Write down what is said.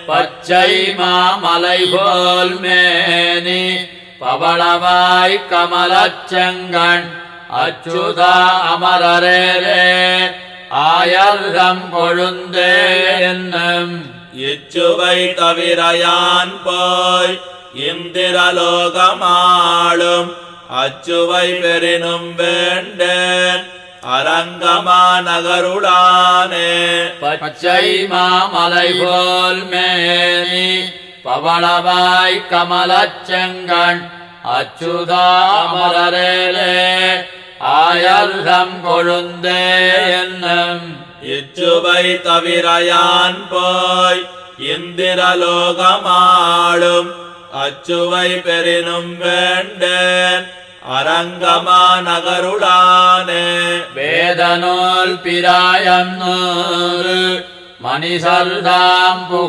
பச்சை மாமலை போல் மேனி பவளவாய் கமலச் செங்கண் அச்சுதா அமரரே ஆயர்தம் கொழுந்தே என்னும் இச்சுவை தவிரயான் போய் இந்திரலோகமாளும் அச்சுவை பெறினும் வேண்டேன் அரங்கமா நகருளானே. பச்சை மாமலை போல் மேனி பவளவாய் கமலச் செங்கண் அச்சுதா அமரரே ஆயர்தம் கொழுந்தே என்னும் இச்சுவை தவிரயான் போய் இந்திரலோகமாளும் அச்சுவை பெறினும் வேண்டேன் அரங்கமா நகருளானே. வேதநூல் பிராயம் 100 மணிசல்தாம் புகு